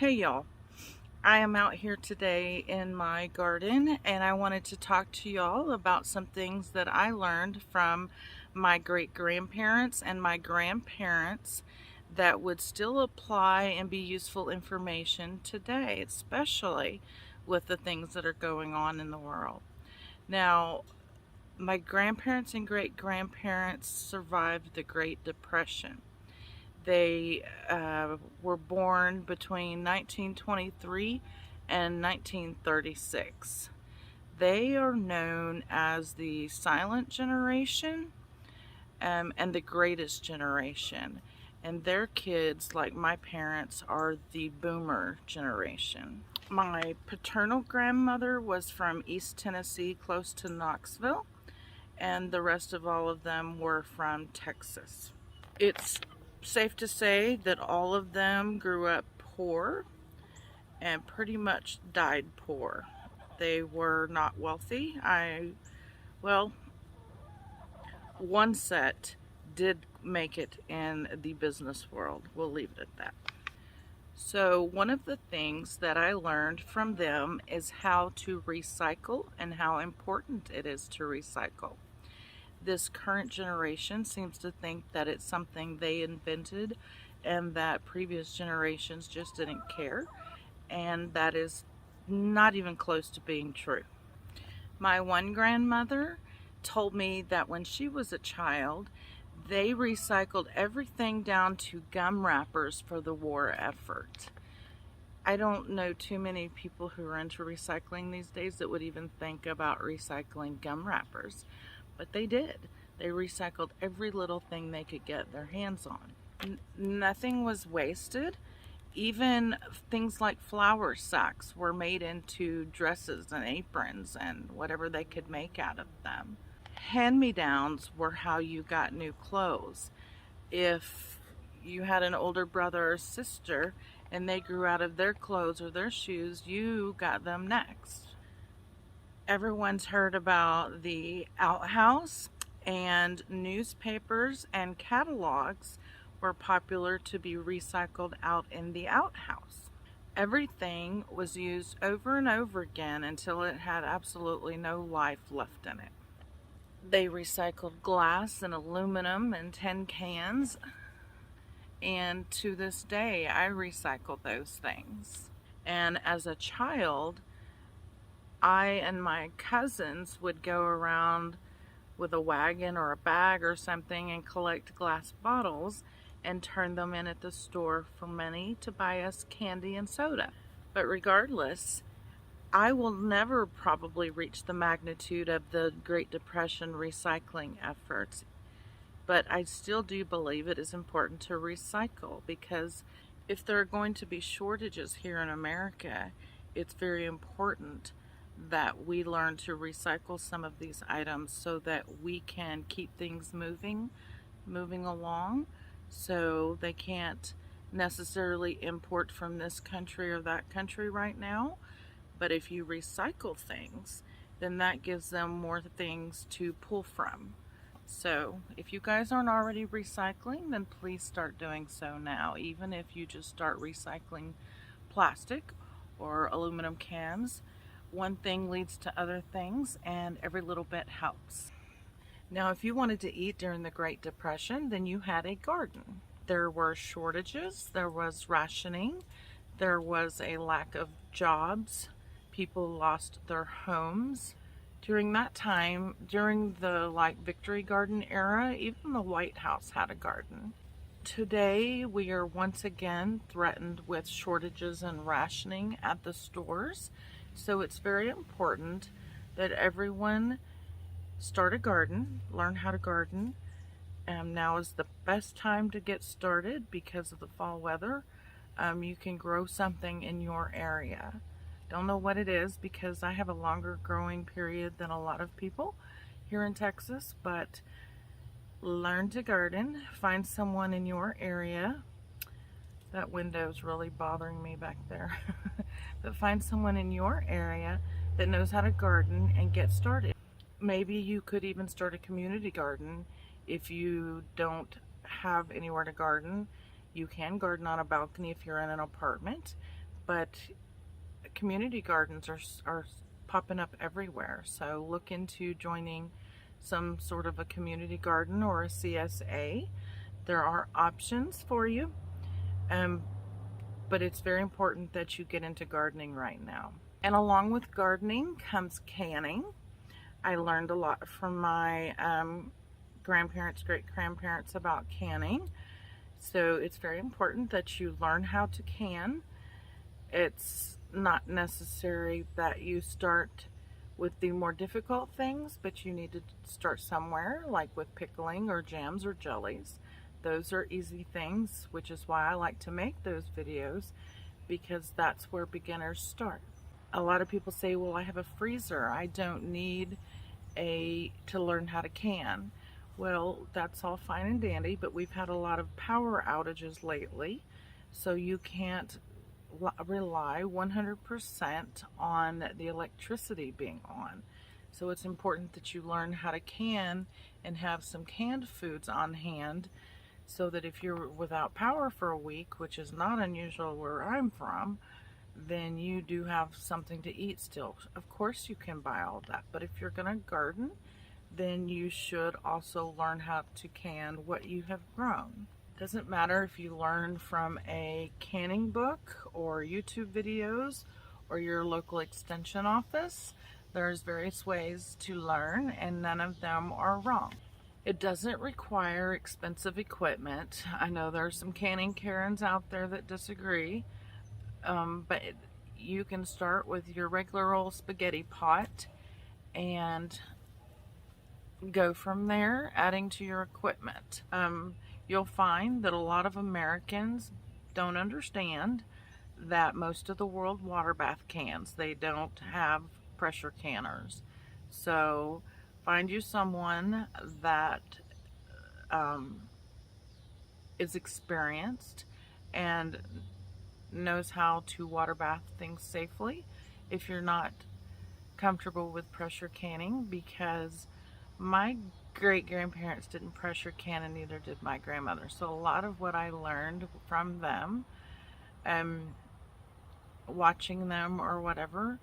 Hey y'all, I am out here today in my garden and I wanted to talk to y'all about some things that I learned from my great-grandparents and my grandparents that would still apply and be useful information today, especially with the things that are going on in the world. Now, my grandparents and great-grandparents survived the Great Depression. They were born between 1923 and 1936. They are known as the silent generation and the greatest generation. And their kids, like my parents, are the boomer generation. My paternal grandmother was from East Tennessee, close to Knoxville, and the rest of all of them were from Texas. It's safe to say that all of them grew up poor and pretty much died poor. They were not wealthy. Well, one set did make it in the business world. We'll leave it at that. So one of the things that I learned from them is how to recycle and how important it is to recycle. This current generation seems to think that it's something they invented and that previous generations just didn't care, and that is not even close to being true. My one grandmother told me that when she was a child, they recycled everything down to gum wrappers for the war effort. I don't know too many people who are into recycling these days that would even think about recycling gum wrappers. But they did. They recycled every little thing they could get their hands on. Nothing was wasted. Even things like flour sacks were made into dresses and aprons and whatever they could make out of them. Hand-me-downs were how you got new clothes. If you had an older brother or sister and they grew out of their clothes or their shoes, you got them next. Everyone's heard about the outhouse, and newspapers and catalogs were popular to be recycled out in the outhouse. Everything was used over and over again until it had absolutely no life left in it. They recycled glass and aluminum and tin cans, and to this day I recycle those things. And as a child, I and my cousins would go around with a wagon or a bag or something and collect glass bottles and turn them in at the store for money to buy us candy and soda. But regardless, I will never probably reach the magnitude of the Great Depression recycling efforts, but I still do believe it is important to recycle, because if there are going to be shortages here in America, it's very important that we learn to recycle some of these items so that we can keep things moving along, so they can't necessarily import from this country or that country right now. But if you recycle things, then that gives them more things to pull from. So if you guys aren't already recycling, then please start doing so now. Even if you just start recycling plastic or aluminum cans, one thing leads to other things, and every little bit helps. Now, if you wanted to eat during the Great Depression, then you had a garden. There were shortages, there was rationing, there was a lack of jobs, people lost their homes. During that time, during the Victory Garden era, even the White House had a garden. Today, we are once again threatened with shortages and rationing at the stores. So it's very important that everyone start a garden, learn how to garden. Now is the best time to get started because of the fall weather. You can grow something in your area. Don't know what it is because I have a longer growing period than a lot of people here in Texas, but learn to garden. Find someone in your area. That window's really bothering me back there. But find someone in your area that knows how to garden and get started. Maybe you could even start a community garden. If you don't have anywhere to garden, you can garden on a balcony if you're in an apartment. but community gardens are popping up everywhere. So look into joining some sort of a community garden or a CSA. There are options for you, but it's very important that you get into gardening right now. And along with gardening comes canning. I learned a lot from my grandparents, great-grandparents about canning. So it's very important that you learn how to can. It's not necessary that you start with the more difficult things, but you need to start somewhere, like with pickling or jams or jellies. Those are easy things, which is why I like to make those videos, because that's where beginners start. A lot of people say, well, I have a freezer, I don't need to learn how to can. Well, that's all fine and dandy, but we've had a lot of power outages lately, so you can't rely 100% on the electricity being on. So it's important that you learn how to can and have some canned foods on hand, so that if you're without power for a week, which is not unusual where I'm from, then you do have something to eat still. Of course you can buy all that, but if you're gonna garden, then you should also learn how to can what you have grown. Doesn't matter if you learn from a canning book or YouTube videos or your local extension office. There's various ways to learn, and none of them are wrong. It doesn't require expensive equipment. I know there's some canning Karens out there that disagree, but you can start with your regular old spaghetti pot and go from there, adding to your equipment. You'll find that a lot of Americans don't understand that most of the world water bath cans, they don't have pressure canners. So find you someone that is experienced and knows how to water bath things safely if you're not comfortable with pressure canning, because my great-grandparents didn't pressure can and neither did my grandmother. So a lot of what I learned from them, watching them or whatever,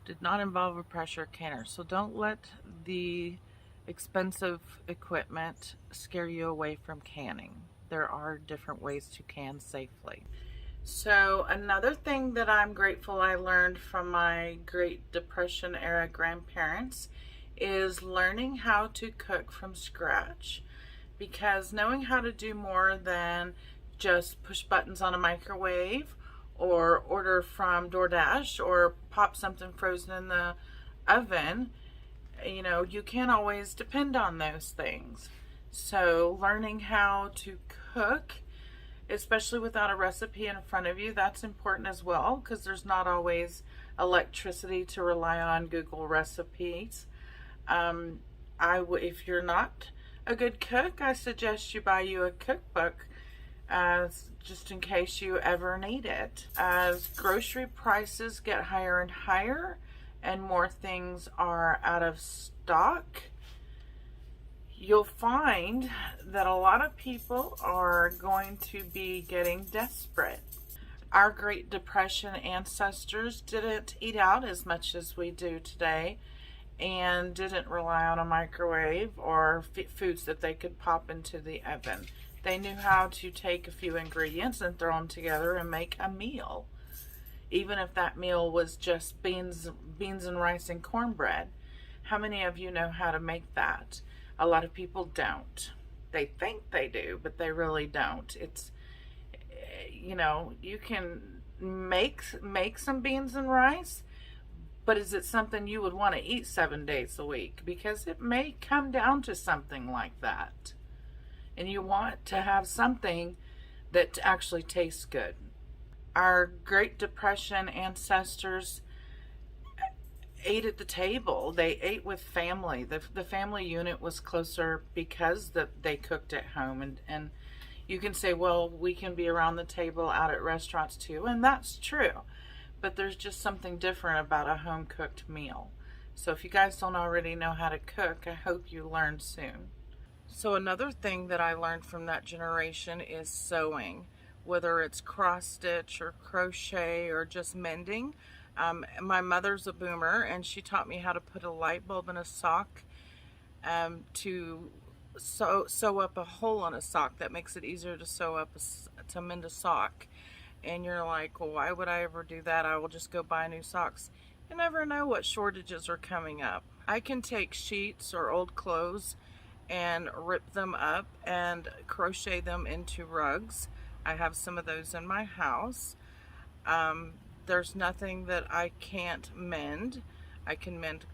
did not involve a pressure canner. So don't let the expensive equipment scare you away from canning. There are different ways to can safely. So another thing that I'm grateful I learned from my Great Depression era grandparents is learning how to cook from scratch, because knowing how to do more than just push buttons on a microwave or order from DoorDash or pop something frozen in the oven, you know, you can't always depend on those things. So learning how to cook, especially without a recipe in front of you, that's important as well, because there's not always electricity to rely on Google recipes. If you're not a good cook, I suggest you buy you a cookbook, just in case you ever need it. As grocery prices get higher and higher and more things are out of stock, you'll find that a lot of people are going to be getting desperate. Our Great Depression ancestors didn't eat out as much as we do today, and didn't rely on a microwave or foods that they could pop into the oven. They knew how to take a few ingredients and throw them together and make a meal. Even if that meal was just beans and rice and cornbread. How many of you know how to make that? A lot of people don't. They think they do, but they really don't. It's, you know, you can make some beans and rice, but is it something you would want to eat 7 days a week? Because it may come down to something like that. And you want to have something that actually tastes good. Our Great Depression ancestors ate at the table. They ate with family. The family unit was closer because they cooked at home. And you can say, well, we can be around the table out at restaurants too. And that's true. But there's just something different about a home-cooked meal. So if you guys don't already know how to cook, I hope you learn soon. So another thing that I learned from that generation is sewing. whether it's cross stitch or crochet or just mending. My mother's a boomer, and she taught me how to put a light bulb in a sock, to sew up a hole in a sock. That makes it easier to to mend a sock. And you're like, well, why would I ever do that? I will just go buy new socks. You never know what shortages are coming up. I can take sheets or old clothes and rip them up and crochet them into rugs. I have some of those in my house. There's nothing that I can't mend. I can mend,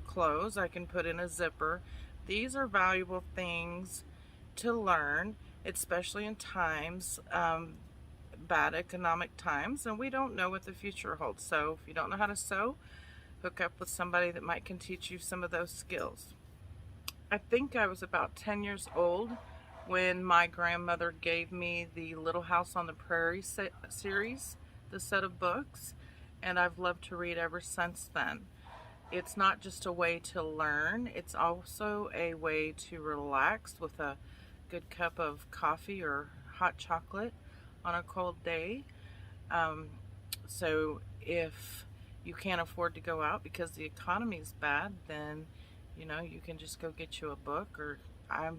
clothes. I can put in a zipper. These are valuable things to learn, especially in times, bad economic times, and we don't know what the future holds. So if you don't know how to sew, hook up with somebody that can teach you some of those skills. I think I was about 10 years old when my grandmother gave me the Little House on the Prairie series, the set of books, and I've loved to read ever since then. It's not just a way to learn, it's also a way to relax with a good cup of coffee or hot chocolate on a cold day. So if you can't afford to go out because the economy is bad, then you can just go get you a book. Or I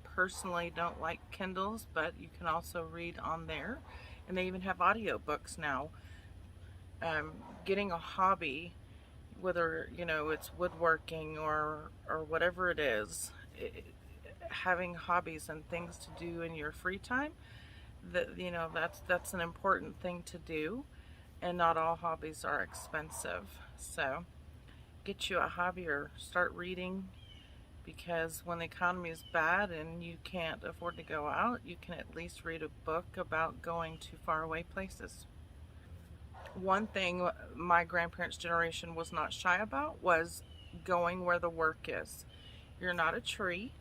personally don't like Kindles, but you can also read on there, and they even have audio books now. Getting a hobby, whether it's woodworking or whatever it is, having hobbies and things to do in your free time, that's an important thing to do, and not all hobbies are expensive. So get you a hobby or start reading, because when the economy is bad and you can't afford to go out, you can at least read a book about going to faraway places. One thing my grandparents' generation was not shy about was going where the work is. You're not a tree.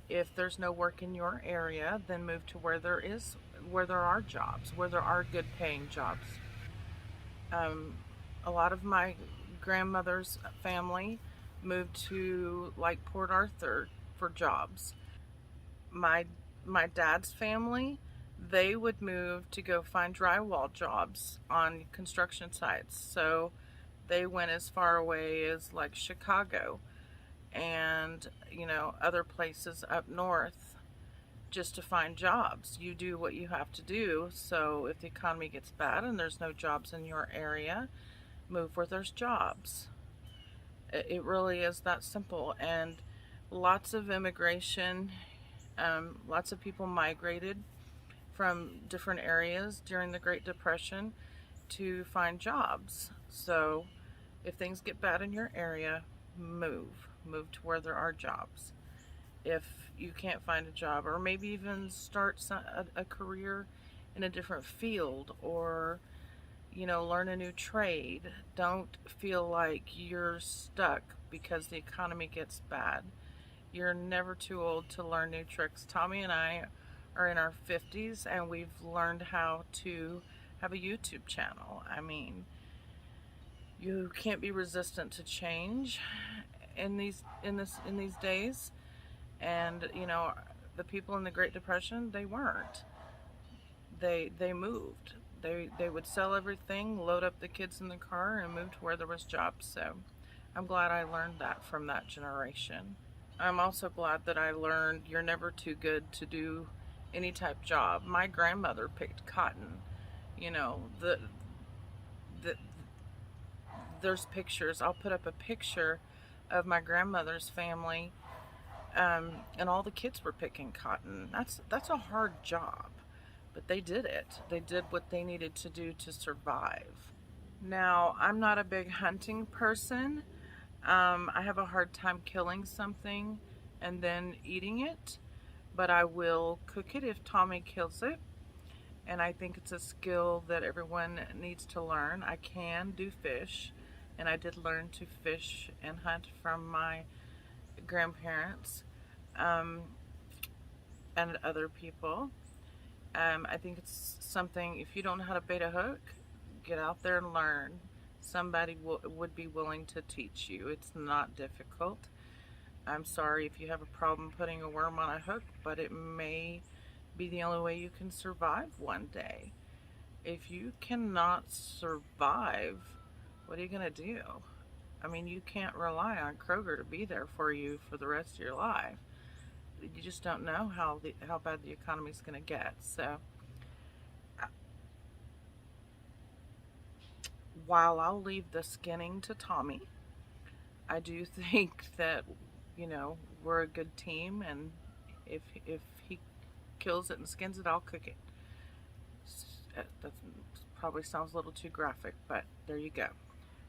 If there's no work in your area, then move to where there are jobs, where there are good paying jobs. A lot of my grandmother's family moved to like Port Arthur for jobs. My dad's family, they would move to go find drywall jobs on construction sites. So they went as far away as like Chicago and other places up north just to find jobs. You do what you have to do. So if the economy gets bad and there's no jobs in your area, move where there's jobs. It really is that simple. And lots of immigration, lots of people migrated from different areas during the Great Depression to find jobs. So if things get bad in your area, move to where there are jobs. If you can't find a job, or maybe even start a career in a different field, or learn a new trade. Don't feel like you're stuck because the economy gets bad. You're never too old to learn new tricks. Tommy and I are in our 50s, and we've learned how to have a YouTube channel. I mean, you can't be resistant to change in these days. And the people in the Great Depression, they weren't. They moved. They would sell everything, load up the kids in the car, and move to where there was jobs. So I'm glad I learned that from that generation. I'm also glad that I learned you're never too good to do any type job. My grandmother picked cotton. There's pictures. I'll put up a picture of my grandmother's family, and all the kids were picking cotton. That's a hard job, but they did it. They did what they needed to do to survive. Now, I'm not a big hunting person. I have a hard time killing something and then eating it, but I will cook it if Tommy kills it. And I think it's a skill that everyone needs to learn. I can do fish, and I did learn to fish and hunt from my grandparents, and other people. I think it's something, if you don't know how to bait a hook, get out there and learn. Somebody would be willing to teach you. It's not difficult. I'm sorry if you have a problem putting a worm on a hook, but it may be the only way you can survive one day. If you cannot survive, what are you going to do? I mean, you can't rely on Kroger to be there for you for the rest of your life. You just don't know how bad the economy is going to get. So, while I'll leave the skinning to Tommy, I do think that, we're a good team, and if he kills it and skins it, I'll cook it. That probably sounds a little too graphic, but there you go.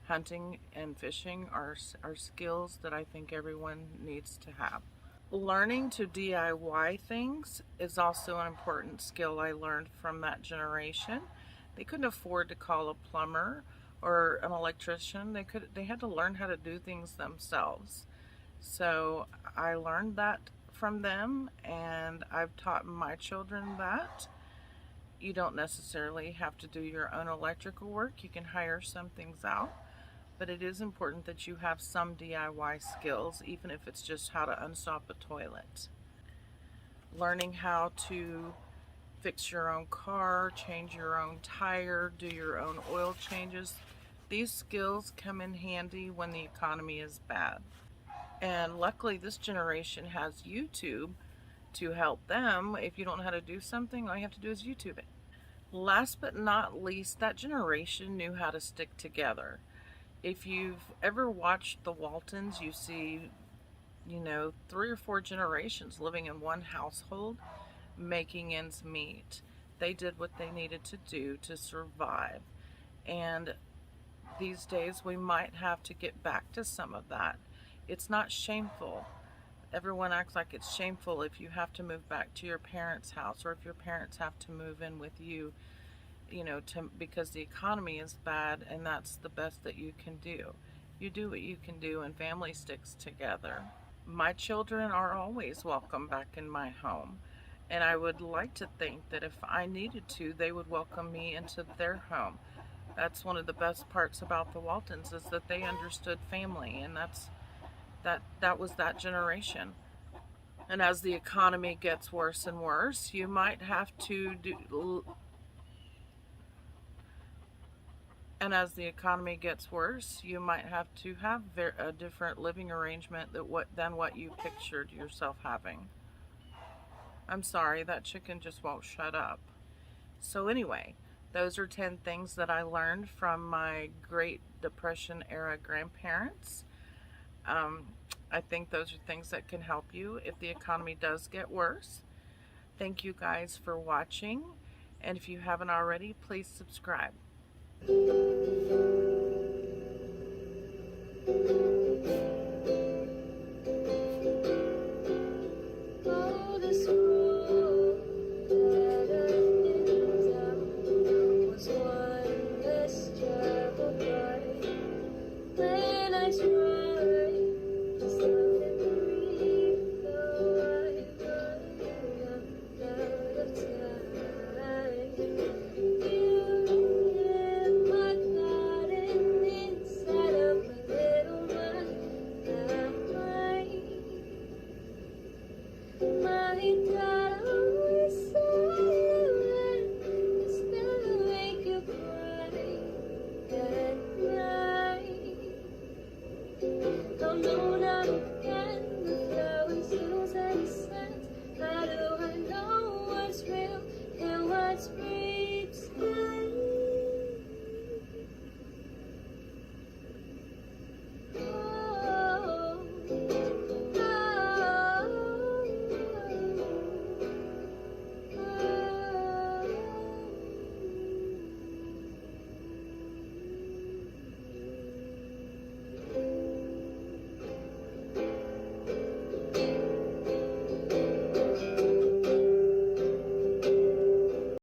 Hunting and fishing are skills that I think everyone needs to have. Learning to DIY things is also an important skill I learned from that generation. They couldn't afford to call a plumber or an electrician. They had to learn how to do things themselves. So I learned that from them, and I've taught my children that. You don't necessarily have to do your own electrical work. You can hire some things out. But it is important that you have some DIY skills, even if it's just how to unstop a toilet. Learning how to fix your own car, change your own tire, do your own oil changes. These skills come in handy when the economy is bad. And luckily this generation has YouTube to help them. If you don't know how to do something, all you have to do is YouTube it. Last but not least, that generation knew how to stick together. If you've ever watched the Waltons, you see, 3 or 4 generations living in one household, making ends meet. They did what they needed to do to survive. And these days we might have to get back to some of that. It's not shameful. Everyone acts like it's shameful if you have to move back to your parents' house, or if your parents have to move in with you, because the economy is bad, and that's the best that you can do. You do what you can do, and family sticks together. My children are always welcome back in my home, and I would like to think that if I needed to, they would welcome me into their home. That's one of the best parts about the Waltons, is that they understood family, and that was that generation. And as the economy gets worse and worse, you might have to And as the economy gets worse, you might have to have a different living arrangement than what you pictured yourself having. I'm sorry, that chicken just won't shut up. So anyway, those are 10 things that I learned from my Great Depression era grandparents. I think those are things that can help you if the economy does get worse. Thank you guys for watching, and if you haven't already, please subscribe.